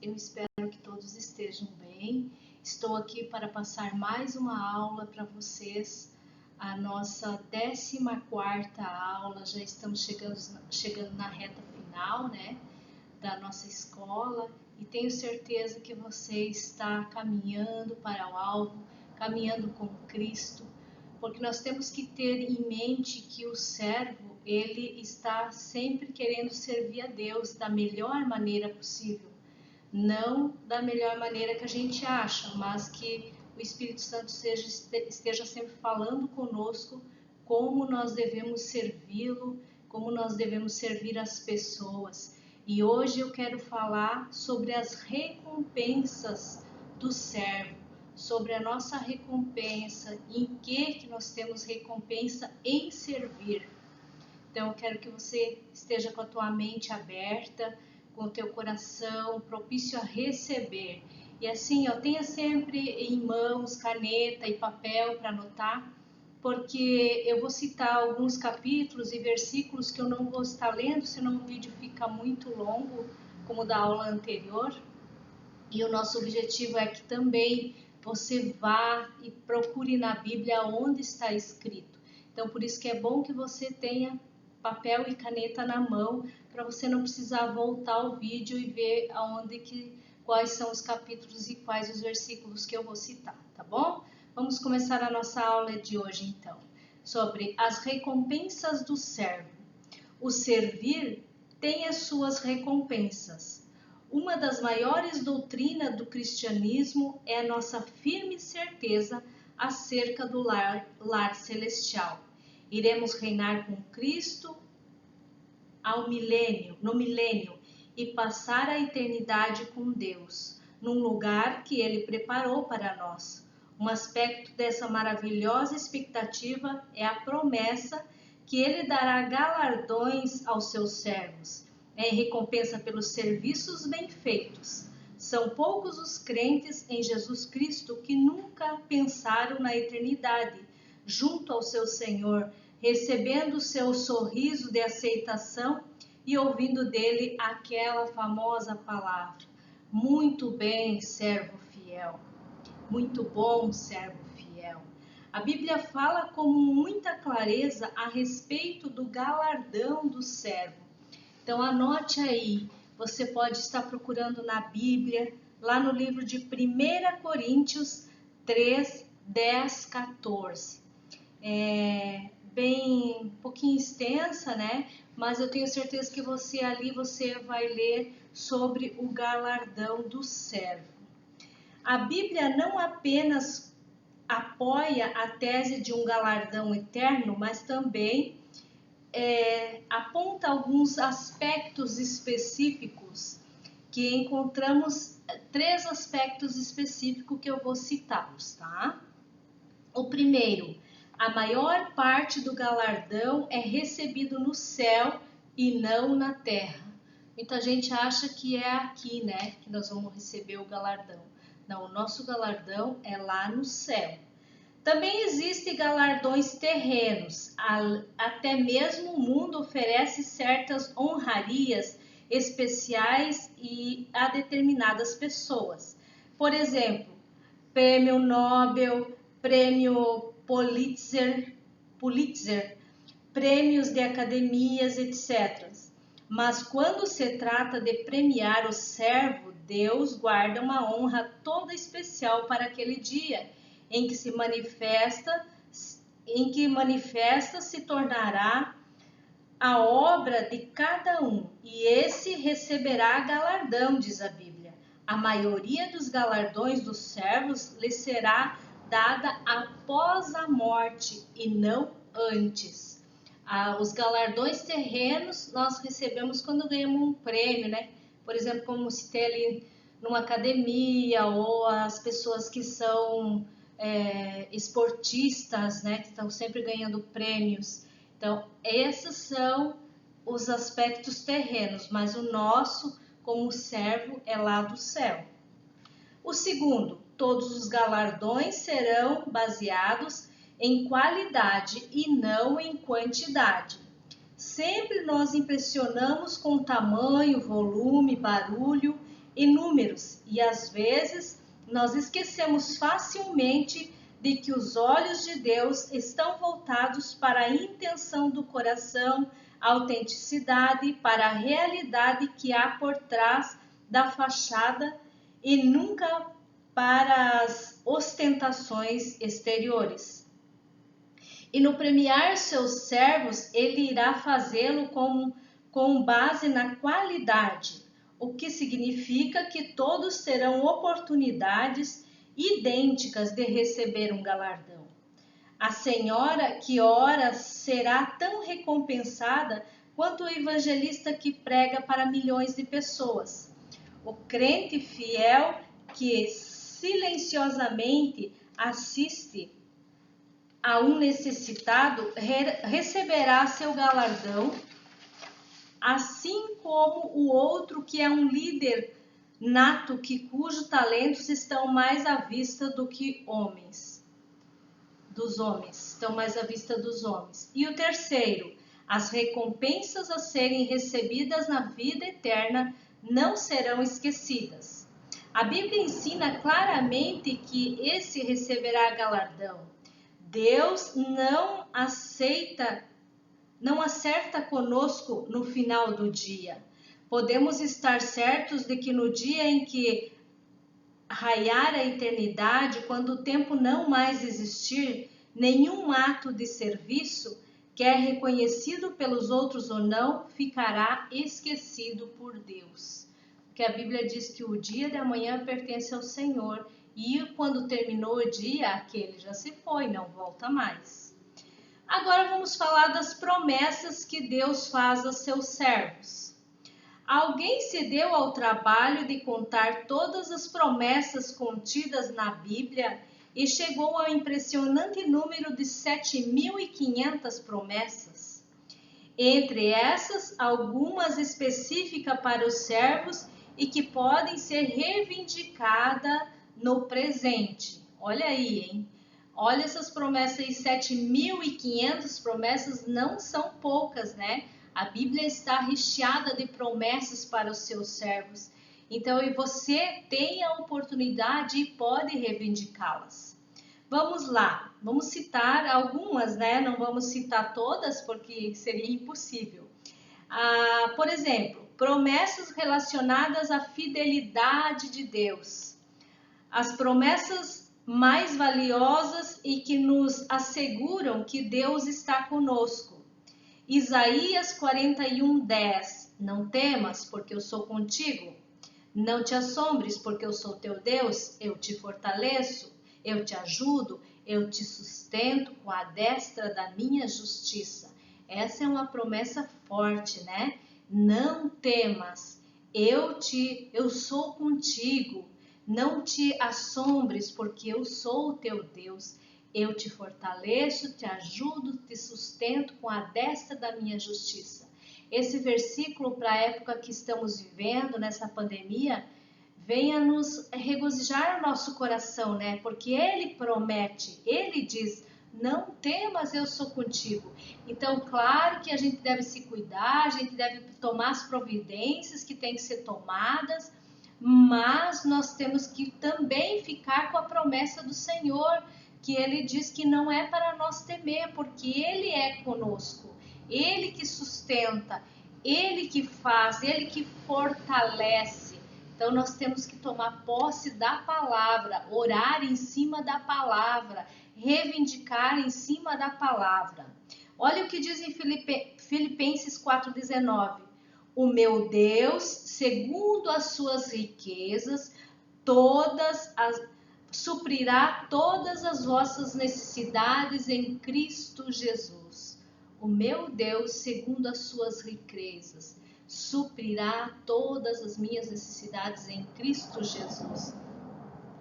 Eu espero que todos estejam bem. Estou aqui para passar mais uma aula para vocês. A nossa 14ª aula, já estamos chegando na reta final, né, da nossa escola, e tenho certeza que você está caminhando para o alvo, caminhando com Cristo, porque nós temos que ter em mente que o servo, ele está sempre querendo servir a Deus da melhor maneira possível. Não da melhor maneira que a gente acha, mas que o Espírito Santo esteja sempre falando conosco como nós devemos servi-lo, como nós devemos servir as pessoas. E hoje eu quero falar sobre as recompensas do servo, sobre a nossa recompensa, em que nós temos recompensa em servir. Então eu quero que você esteja com a tua mente aberta, com o teu coração propício a receber. E assim, tenha sempre em mãos caneta e papel para anotar, porque eu vou citar alguns capítulos e versículos que eu não vou estar lendo, senão o vídeo fica muito longo, como da aula anterior. E o nosso objetivo é que também você vá e procure na Bíblia onde está escrito. Então, por isso que é bom que você tenha papel e caneta na mão, para você não precisar voltar ao vídeo e ver quais são os capítulos e quais os versículos que eu vou citar, tá bom? Vamos começar a nossa aula de hoje, então, sobre as recompensas do servo. O servir tem as suas recompensas. Uma das maiores doutrinas do cristianismo é a nossa firme certeza acerca do lar celestial. Iremos reinar com Cristo no milênio e passar a eternidade com Deus, num lugar que Ele preparou para nós. Um aspecto dessa maravilhosa expectativa é a promessa que Ele dará galardões aos seus servos, em recompensa pelos serviços bem feitos. São poucos os crentes em Jesus Cristo que nunca pensaram na eternidade, junto ao seu Senhor, recebendo o seu sorriso de aceitação e ouvindo dele aquela famosa palavra: muito bem, servo fiel. Muito bom, servo fiel. A Bíblia fala com muita clareza a respeito do galardão do servo. Então anote aí, você pode estar procurando na Bíblia, lá no livro de 1 Coríntios 3, 10, 14. Bem, um pouquinho extensa, né? Mas eu tenho certeza que você vai ler sobre o galardão do servo. A Bíblia não apenas apoia a tese de um galardão eterno, mas também aponta alguns aspectos específicos, que encontramos 3 aspectos específicos que eu vou citá-los, tá? O primeiro: a maior parte do galardão é recebido no céu e não na terra. Muita gente acha que é aqui, né, que nós vamos receber o galardão. Não, o nosso galardão é lá no céu. Também existem galardões terrenos. Até mesmo o mundo oferece certas honrarias especiais a determinadas pessoas. Por exemplo, prêmio Nobel, prêmio Pulitzer, prêmios de academias, etc. Mas quando se trata de premiar o servo, Deus guarda uma honra toda especial para aquele dia, em que se tornará a obra de cada um, e esse receberá galardão, diz a Bíblia. A maioria dos galardões dos servos lhe será dada após a morte e não antes. Os galardões terrenos nós recebemos quando ganhamos um prêmio, né? Por exemplo, como se tem ali numa academia, ou as pessoas que são esportistas, né? Que estão sempre ganhando prêmios. Então, esses são os aspectos terrenos, mas o nosso, como servo, é lá do céu. O segundo: todos os galardões serão baseados em qualidade e não em quantidade. Sempre nós impressionamos com tamanho, volume, barulho inúmeros e às vezes nós esquecemos facilmente de que os olhos de Deus estão voltados para a intenção do coração, a autenticidade, para a realidade que há por trás da fachada e nunca para as ostentações exteriores. E no premiar seus servos, ele irá fazê-lo com base na qualidade, o que significa que todos terão oportunidades idênticas de receber um galardão. A senhora que ora será tão recompensada quanto o evangelista que prega para milhões de pessoas. O crente fiel que silenciosamente assiste a um necessitado receberá seu galardão, assim como o outro que é um líder nato cujos talentos estão mais à vista dos homens. E o terceiro, as recompensas a serem recebidas na vida eterna não serão esquecidas. A Bíblia ensina claramente que esse receberá galardão. Deus não acerta conosco no final do dia. Podemos estar certos de que no dia em que raiar a eternidade, quando o tempo não mais existir, nenhum ato de serviço, quer reconhecido pelos outros ou não, ficará esquecido por Deus. Porque a Bíblia diz que o dia de amanhã pertence ao Senhor e quando terminou o dia, aquele já se foi, não volta mais. Agora vamos falar das promessas que Deus faz a seus servos. Alguém se deu ao trabalho de contar todas as promessas contidas na Bíblia e chegou ao impressionante número de 7.500 promessas. Entre essas, algumas específicas para os servos e que podem ser reivindicadas no presente. Olha aí, hein? Olha essas promessas aí, 7.500 promessas não são poucas, né? A Bíblia está recheada de promessas para os seus servos. Então, e você tem a oportunidade e pode reivindicá-las. Vamos lá, vamos citar algumas, né? Não vamos citar todas porque seria impossível. Por exemplo, promessas relacionadas à fidelidade de Deus. As promessas mais valiosas e que nos asseguram que Deus está conosco. Isaías 41:10. Não temas, porque eu sou contigo. Não te assombres, porque eu sou teu Deus. Eu te fortaleço, eu te ajudo, eu te sustento com a destra da minha justiça. Essa é uma promessa forte, né? Não temas, eu sou contigo. Não te assombres, porque eu sou o teu Deus. Eu te fortaleço, te ajudo, te sustento com a destra da minha justiça. Esse versículo, para a época que estamos vivendo, nessa pandemia, venha nos regozijar o nosso coração, né? Porque Ele promete, Ele diz, não temas, eu sou contigo. Então, claro que a gente deve se cuidar, a gente deve tomar as providências que têm que ser tomadas, mas nós temos que também ficar com a promessa do Senhor, que Ele diz que não é para nós temer, porque Ele é conosco, Ele que sustenta, Ele que faz, Ele que fortalece. Então nós temos que tomar posse da palavra, orar em cima da palavra, reivindicar em cima da palavra. Olha o que diz em Filipenses 4:19. O meu Deus, segundo as suas riquezas, suprirá todas as vossas necessidades em Cristo Jesus. O meu Deus, segundo as suas riquezas, suprirá todas as minhas necessidades em Cristo Jesus.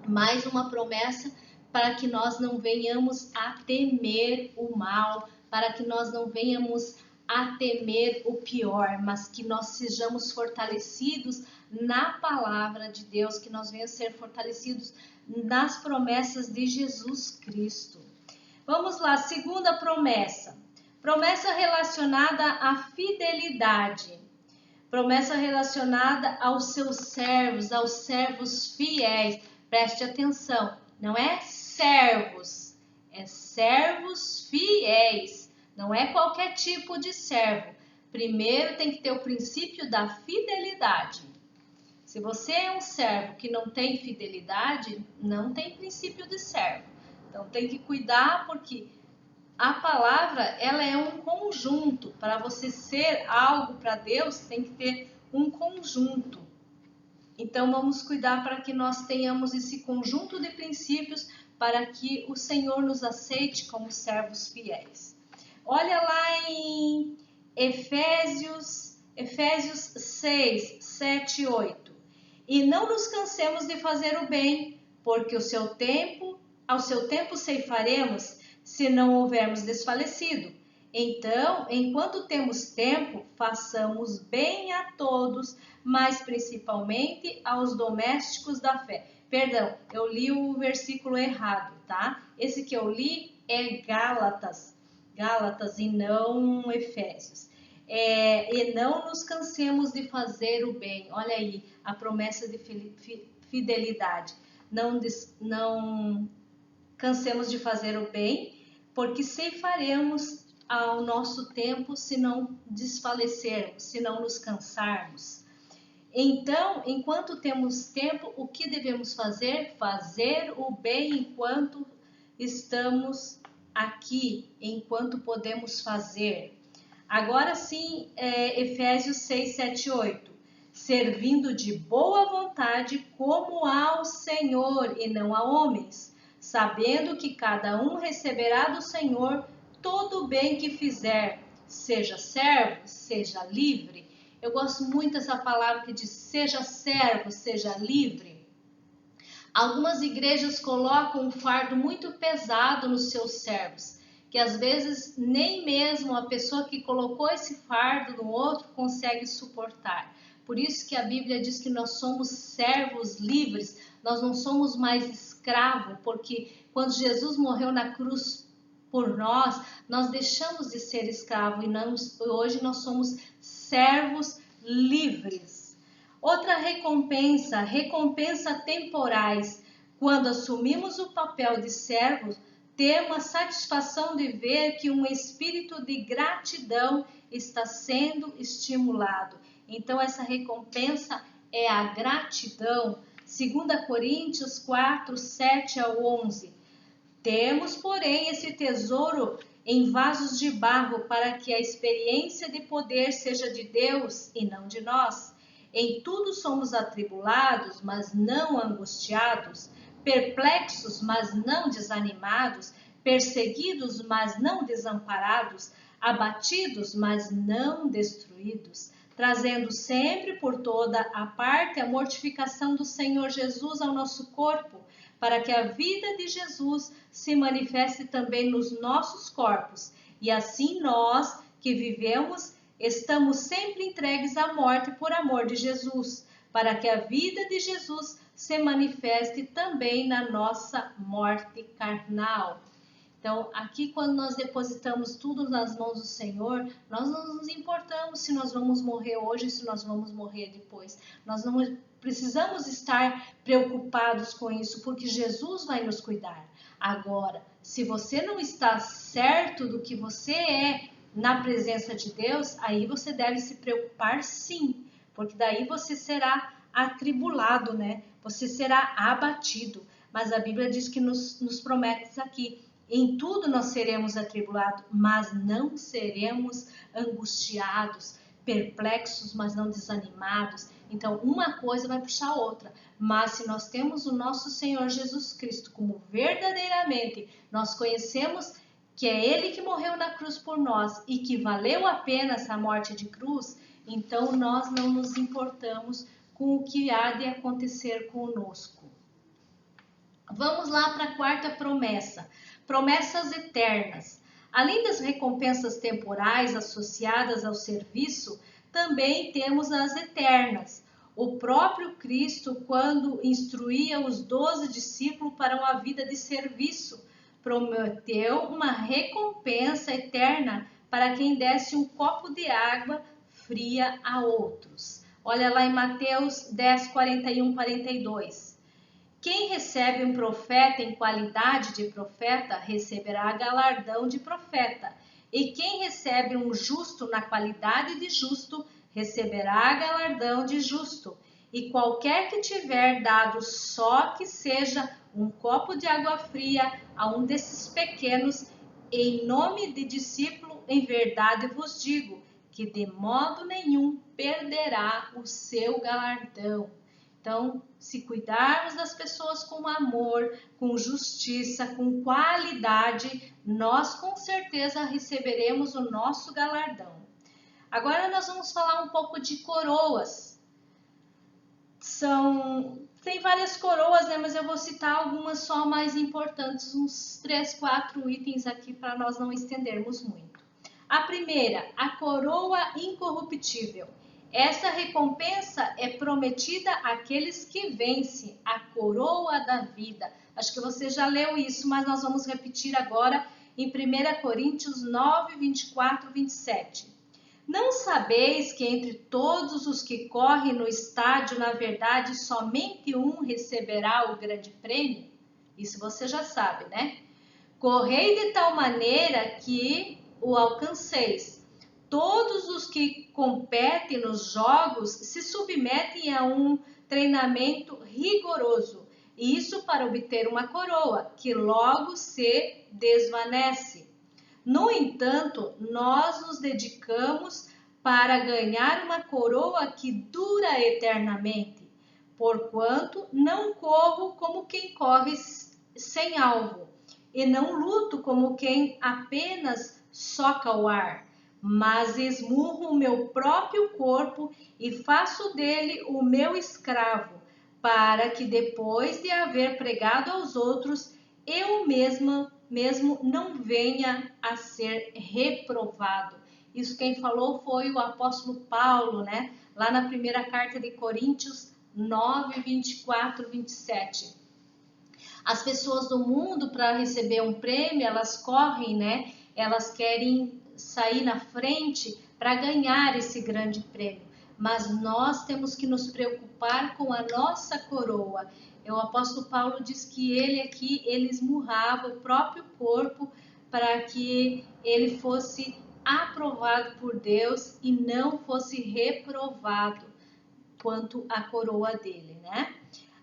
Mais uma promessa para que nós não venhamos a temer o mal, para que nós não venhamos a temer o pior, mas que nós sejamos fortalecidos na palavra de Deus, que nós venhamos ser fortalecidos nas promessas de Jesus Cristo. Vamos lá, segunda promessa. Promessa relacionada à fidelidade. Promessa relacionada aos seus servos, aos servos fiéis. Preste atenção, não é servos, é servos fiéis. Não é qualquer tipo de servo. Primeiro tem que ter o princípio da fidelidade. Se você é um servo que não tem fidelidade, não tem princípio de servo. Então tem que cuidar, porque a palavra, ela é um conjunto. Para você ser algo para Deus, tem que ter um conjunto. Então vamos cuidar para que nós tenhamos esse conjunto de princípios para que o Senhor nos aceite como servos fiéis. Olha lá em Efésios 6, 7 e 8. E não nos cansemos de fazer o bem, porque ao seu tempo ceifaremos, se não houvermos desfalecido. Então, enquanto temos tempo, façamos bem a todos, mas principalmente aos domésticos da fé. Perdão, eu li o versículo errado, tá? Esse que eu li é Gálatas e não Efésios. E não nos cansemos de fazer o bem. Olha aí, a promessa de fidelidade. Não cansemos de fazer o bem, porque ceifaremos ao nosso tempo se não desfalecermos, se não nos cansarmos. Então, enquanto temos tempo, o que devemos fazer? Fazer o bem enquanto estamos aqui, enquanto podemos fazer. Agora sim, Efésios 6, 7, 8. Servindo de boa vontade como ao Senhor e não a homens, sabendo que cada um receberá do Senhor todo o bem que fizer, seja servo, seja livre. Eu gosto muito dessa palavra que diz seja servo, seja livre. Algumas igrejas colocam um fardo muito pesado nos seus servos, que às vezes nem mesmo a pessoa que colocou esse fardo no outro consegue suportar. Por isso que a Bíblia diz que nós somos servos livres, nós não somos mais escravos, porque quando Jesus morreu na cruz por nós, nós deixamos de ser escravos e hoje nós somos servos livres. Outra recompensa temporais. Quando assumimos o papel de servos, temos a satisfação de ver que um espírito de gratidão está sendo estimulado. Então, essa recompensa é a gratidão. 2 Coríntios 4, 7 ao 11. Temos, porém, esse tesouro em vasos de barro, para que a experiência de poder seja de Deus e não de nós. Em tudo somos atribulados, mas não angustiados, perplexos, mas não desanimados, perseguidos, mas não desamparados, abatidos, mas não destruídos, trazendo sempre por toda a parte a mortificação do Senhor Jesus ao nosso corpo, para que a vida de Jesus se manifeste também nos nossos corpos. E assim nós, que vivemos, estamos sempre entregues à morte por amor de Jesus, para que a vida de Jesus se manifeste também na nossa morte carnal. Então, aqui quando nós depositamos tudo nas mãos do Senhor, nós não nos importamos se nós vamos morrer hoje, se nós vamos morrer depois. Nós não precisamos estar preocupados com isso, porque Jesus vai nos cuidar. Agora, se você não está certo do que você é na presença de Deus, aí você deve se preocupar sim, porque daí você será atribulado, né? Você será abatido. Mas a Bíblia diz que nos promete aqui: em tudo nós seremos atribulados, mas não seremos angustiados, perplexos, mas não desanimados. Então, uma coisa vai puxar a outra. Mas se nós temos o nosso Senhor Jesus Cristo como verdadeiramente nós conhecemos que é Ele que morreu na cruz por nós e que valeu a pena essa morte de cruz, então nós não nos importamos com o que há de acontecer conosco. Vamos lá para a quarta promessa. Promessas eternas. Além das recompensas temporais associadas ao serviço, também temos as eternas. O próprio Cristo, quando instruía os 12 discípulos para uma vida de serviço, prometeu uma recompensa eterna para quem desse um copo de água fria a outros. Olha lá em Mateus 10, 41, 42. Quem recebe um profeta em qualidade de profeta, receberá galardão de profeta. E quem recebe um justo na qualidade de justo, receberá galardão de justo. E qualquer que tiver dado só que seja um copo de água fria a um desses pequenos, em nome de discípulo, em verdade vos digo, que de modo nenhum perderá o seu galardão. Então, se cuidarmos das pessoas com amor, com justiça, com qualidade, nós com certeza receberemos o nosso galardão. Agora nós vamos falar um pouco de coroas. Tem várias coroas, né? Mas eu vou citar algumas só mais importantes, uns 3, 4 itens aqui para nós não estendermos muito. A primeira, a coroa incorruptível. Essa recompensa é prometida àqueles que vencem, a coroa da vida. Acho que você já leu isso, mas nós vamos repetir agora em 1 Coríntios 9, 24, 27. Não sabeis que entre todos os que correm no estádio, na verdade, somente um receberá o grande prêmio? Isso você já sabe, né? Correi de tal maneira que o alcanceis. Todos os que competem nos jogos se submetem a um treinamento rigoroso, e isso para obter uma coroa, que logo se desvanece. No entanto, nós nos dedicamos para ganhar uma coroa que dura eternamente, porquanto não corro como quem corre sem alvo, e não luto como quem apenas soca o ar, mas esmurro o meu próprio corpo e faço dele o meu escravo, para que depois de haver pregado aos outros, eu mesmo não venha a ser reprovado. Isso quem falou foi o apóstolo Paulo, né? Lá na primeira carta de Coríntios 9, 24, 27. As pessoas do mundo, para receber um prêmio, elas correm, né? Elas querem sair na frente para ganhar esse grande prêmio. Mas nós temos que nos preocupar com a nossa coroa. O apóstolo Paulo diz que ele esmurrava o próprio corpo para que ele fosse aprovado por Deus e não fosse reprovado quanto à coroa dele, né?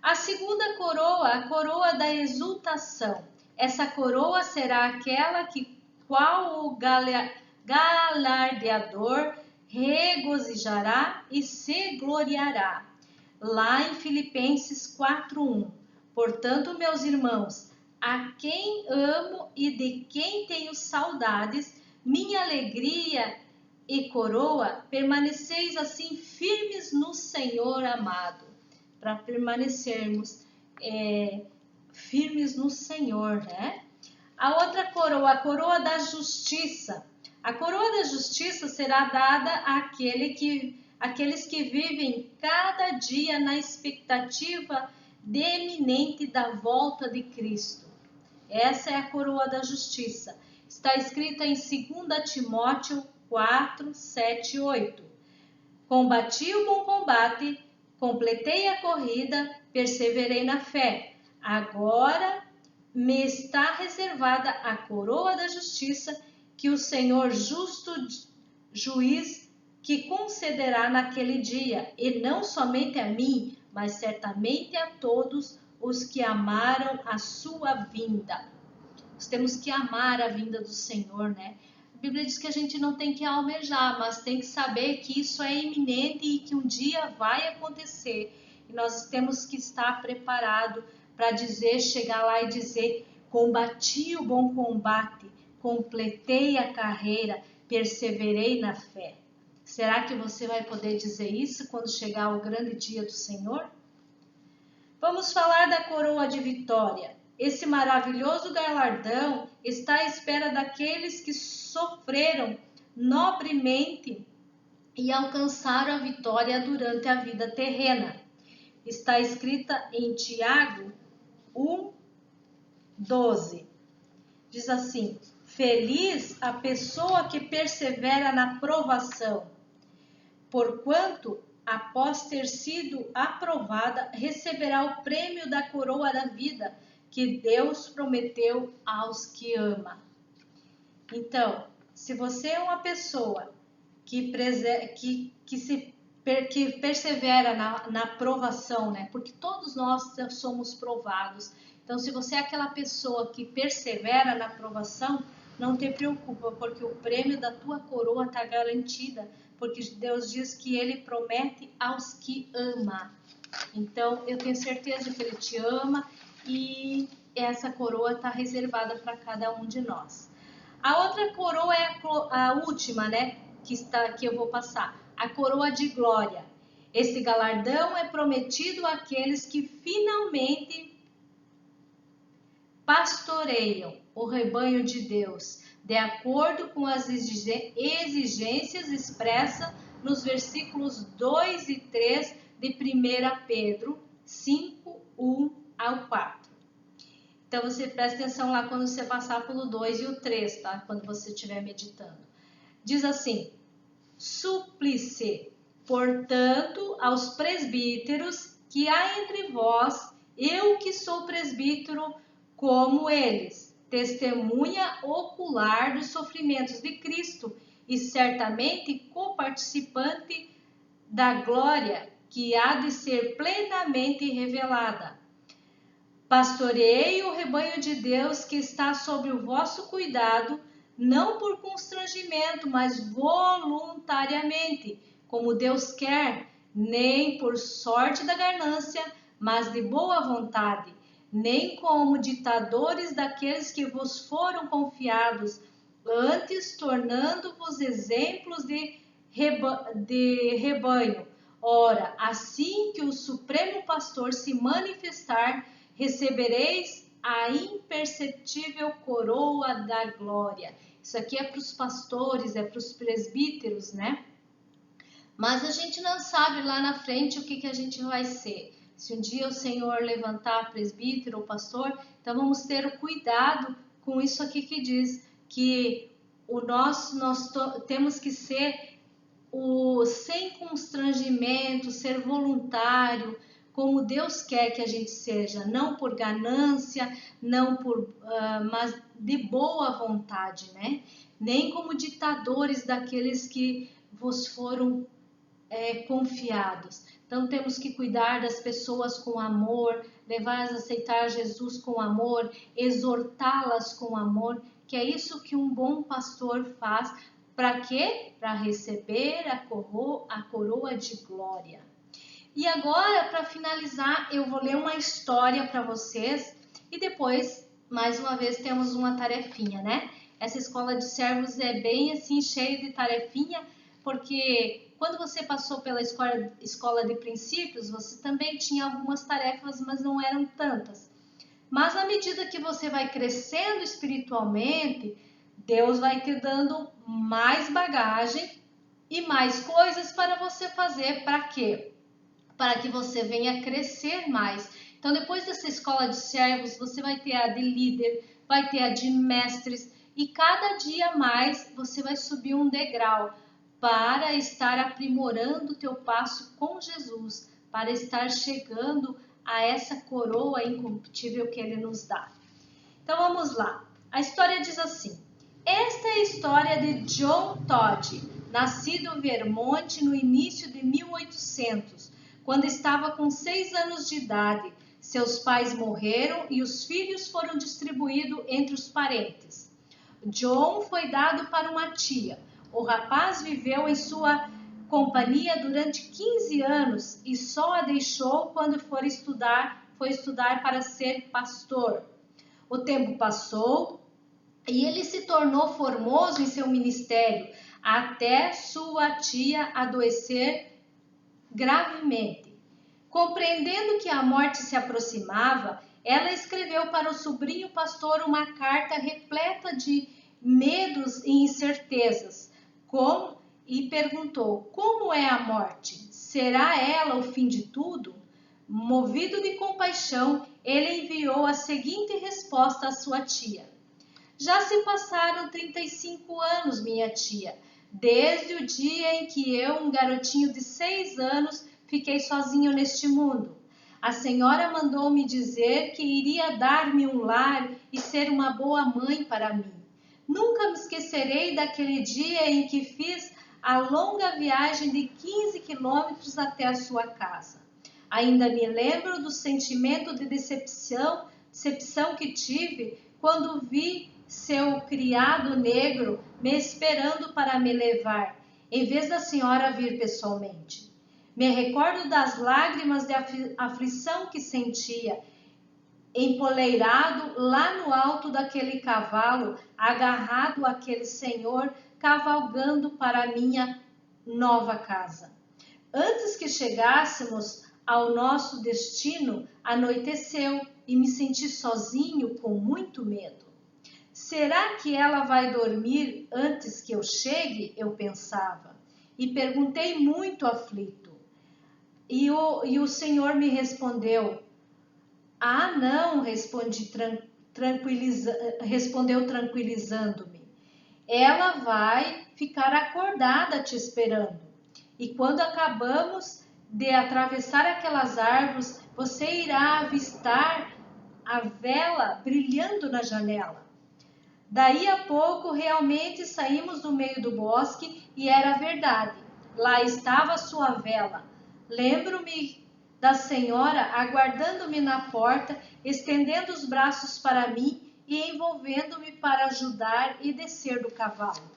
A segunda coroa, a coroa da exultação. Essa coroa será aquela que qual o galardeador regozijará e se gloriará. Lá em Filipenses 4:1. Portanto, meus irmãos, a quem amo e de quem tenho saudades, minha alegria e coroa, permaneceis assim firmes no Senhor amado. Para permanecermos firmes no Senhor, né? A outra coroa, a coroa da justiça. A coroa da justiça será dada àqueles que vivem cada dia na expectativa eminente da volta de Cristo. Essa é a coroa da justiça. Está escrita em 2 Timóteo 4, 7 e 8. Combati o bom combate, completei a corrida, perseverei na fé. Agora me está reservada a coroa da justiça, que o Senhor justo juiz que concederá naquele dia, e não somente a mim, mas certamente a todos os que amaram a sua vinda. Nós temos que amar a vinda do Senhor, né? A Bíblia diz que a gente não tem que almejar, mas tem que saber que isso é iminente e que um dia vai acontecer. E nós temos que estar preparados para chegar lá e dizer: combati o bom combate, completei a carreira, perseverei na fé. Será que você vai poder dizer isso quando chegar o grande dia do Senhor? Vamos falar da coroa de vitória. Esse maravilhoso galardão está à espera daqueles que sofreram nobremente e alcançaram a vitória durante a vida terrena. Está escrita em Tiago 1:12. Diz assim: feliz a pessoa que persevera na provação, porquanto, após ter sido aprovada, receberá o prêmio da coroa da vida que Deus prometeu aos que ama. Então, se você é uma pessoa que persevera na provação, né? Porque todos nós somos provados. Então, se você é aquela pessoa que persevera na provação, não te preocupa, porque o prêmio da tua coroa está garantida, porque Deus diz que Ele promete aos que ama. Então, eu tenho certeza que Ele te ama e essa coroa está reservada para cada um de nós. A outra coroa é a última, né? Que eu vou passar. A coroa de glória. Esse galardão é prometido àqueles que finalmente pastoreiam o rebanho de Deus, de acordo com as exigências expressas nos versículos 2 e 3 de 1 Pedro 5, 1 ao 4. Então, você presta atenção lá quando você passar pelo 2 e o 3, tá? Quando você estiver meditando. Diz assim: Suplice, portanto, aos presbíteros que há entre vós, eu que sou presbítero como eles, testemunha ocular dos sofrimentos de Cristo e certamente coparticipante da glória que há de ser plenamente revelada. Pastoreei o rebanho de Deus que está sob o vosso cuidado, não por constrangimento, mas voluntariamente, como Deus quer, nem por sorte da ganância, mas de boa vontade, nem como ditadores daqueles que vos foram confiados, antes tornando-vos exemplos de rebanho. Ora, assim que o Supremo Pastor se manifestar, recebereis a imperceptível coroa da glória. Isso aqui é para os pastores, é para os presbíteros, né? Mas a gente não sabe lá na frente o que a gente vai ser. Se um dia o Senhor levantar presbítero ou pastor, então vamos ter o cuidado com isso aqui que diz que nós temos que ser sem constrangimento, ser voluntário, como Deus quer que a gente seja, não por ganância, não mas de boa vontade, né? Nem como ditadores daqueles que vos foram confiados. Então temos que cuidar das pessoas com amor, levá-las a aceitar Jesus com amor, exortá-las com amor, que é isso que um bom pastor faz. Para quê? Para receber a coroa de glória. E agora, para finalizar, eu vou ler uma história para vocês e depois, mais uma vez, temos uma tarefinha, né? Essa escola de servos é bem assim, cheia de tarefinha, porque quando você passou pela escola de princípios, você também tinha algumas tarefas, mas não eram tantas. Mas à medida que você vai crescendo espiritualmente, Deus vai te dando mais bagagem e mais coisas para você fazer. Para quê? Para que você venha crescer mais. Então, depois dessa escola de servos, você vai ter a de líder, vai ter a de mestres, e cada dia mais você vai subir um degrau para estar aprimorando o teu passo com Jesus, para estar chegando a essa coroa incorruptível que Ele nos dá. Então vamos lá. A história diz assim: esta é a história de John Todd, nascido em Vermont no início de 1800, quando estava com 6 anos de idade. Seus pais morreram e os filhos foram distribuídos entre os parentes. John foi dado para uma tia. O rapaz viveu em sua companhia durante 15 anos e só a deixou quando foi estudar para ser pastor. O tempo passou e ele se tornou formoso em seu ministério, até sua tia adoecer gravemente. Compreendendo que a morte se aproximava, ela escreveu para o sobrinho pastor uma carta repleta de medos e incertezas, e perguntou: como é a morte? Será ela o fim de tudo? Movido de compaixão, ele enviou a seguinte resposta à sua tia: já se passaram 35 anos, minha tia, desde o dia em que eu, um garotinho de 6 anos, fiquei sozinho neste mundo. A senhora mandou-me dizer que iria dar-me um lar e ser uma boa mãe para mim. Nunca me esquecerei daquele dia em que fiz a longa viagem de 15 quilômetros até a sua casa. Ainda me lembro do sentimento de decepção que tive quando vi seu criado negro me esperando para me levar, em vez da senhora vir pessoalmente. Me recordo das lágrimas de aflição que sentia, empoleirado lá no alto daquele cavalo, agarrado àquele senhor, cavalgando para a minha nova casa. Antes que chegássemos ao nosso destino, anoiteceu e me senti sozinho com muito medo. Será que ela vai dormir antes que eu chegue? Eu pensava. E perguntei muito aflito. E o Senhor me respondeu: ah, não, respondeu tranquilizando-me. Ela vai ficar acordada te esperando. E quando acabamos de atravessar aquelas árvores, você irá avistar a vela brilhando na janela. Daí a pouco, realmente saímos do meio do bosque e era verdade. Lá estava a sua vela. Lembro-me da senhora aguardando-me na porta, estendendo os braços para mim e envolvendo-me para ajudar e descer do cavalo.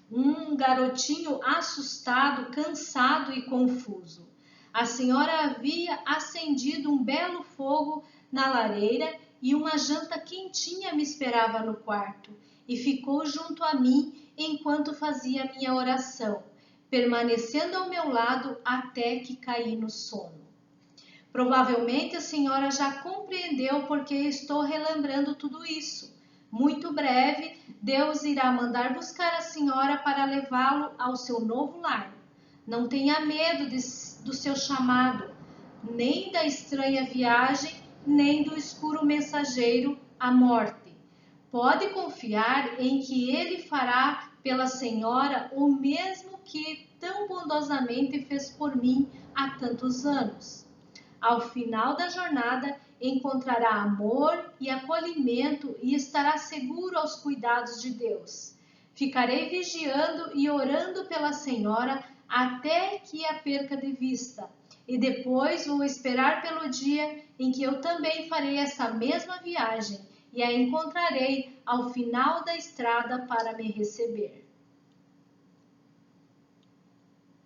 Um garotinho assustado, cansado e confuso. A senhora havia acendido um belo fogo na lareira e uma janta quentinha me esperava no quarto e ficou junto a mim enquanto fazia minha oração, permanecendo ao meu lado até que caí no sono. Provavelmente a senhora já compreendeu porque estou relembrando tudo isso. Muito breve, Deus irá mandar buscar a senhora para levá-lo ao seu novo lar. Não tenha medo do seu chamado, nem da estranha viagem, nem do escuro mensageiro, a morte. Pode confiar em que ele fará pela senhora o mesmo que tão bondosamente fez por mim há tantos anos. Ao final da jornada, encontrará amor e acolhimento e estará seguro aos cuidados de Deus. Ficarei vigiando e orando pela senhora até que a perca de vista. E depois vou esperar pelo dia em que eu também farei essa mesma viagem e a encontrarei ao final da estrada para me receber.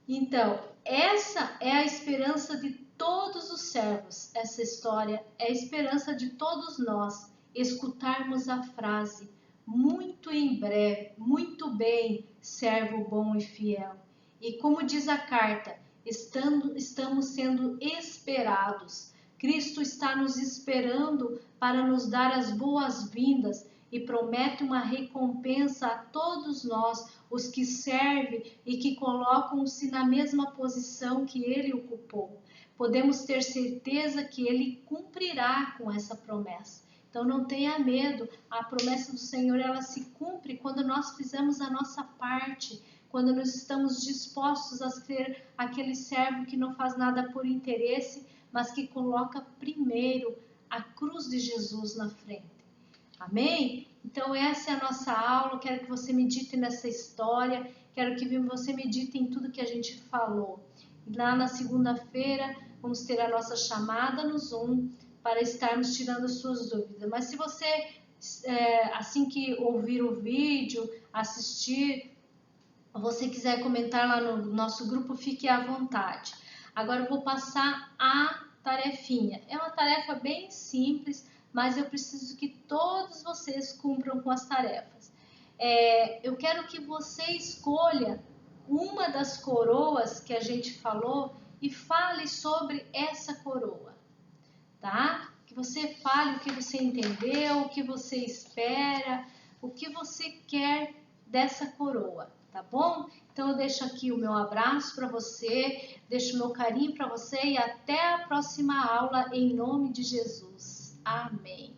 Então, essa é a esperança de todos os servos. Essa história é a esperança de todos nós escutarmos a frase: muito em breve, muito bem, servo bom e fiel. E como diz a carta, estamos sendo esperados. Cristo está nos esperando para nos dar as boas-vindas e promete uma recompensa a todos nós, os que servem e que colocam-se na mesma posição que ele ocupou. Podemos ter certeza que ele cumprirá com essa promessa. Então não tenha medo, a promessa do Senhor ela se cumpre quando nós fizemos a nossa parte, quando nós estamos dispostos a ser aquele servo que não faz nada por interesse, mas que coloca primeiro a cruz de Jesus na frente. Amém? Então essa é a nossa aula, quero que você medite nessa história, quero que você medite em tudo que a gente falou. E lá na segunda-feira vamos ter a nossa chamada no Zoom para estarmos tirando as suas dúvidas. Mas se você, assim que ouvir o vídeo, assistir, você quiser comentar lá no nosso grupo, fique à vontade. Agora eu vou passar a tarefinha. É uma tarefa bem simples, mas eu preciso que todos vocês cumpram com as tarefas. Eu quero que você escolha uma das coroas que a gente falou e fale sobre essa coroa, tá? Que você fale o que você entendeu, o que você espera, o que você quer dessa coroa, tá bom? Então eu deixo aqui o meu abraço para você, deixo o meu carinho para você e até a próxima aula em nome de Jesus. Amém.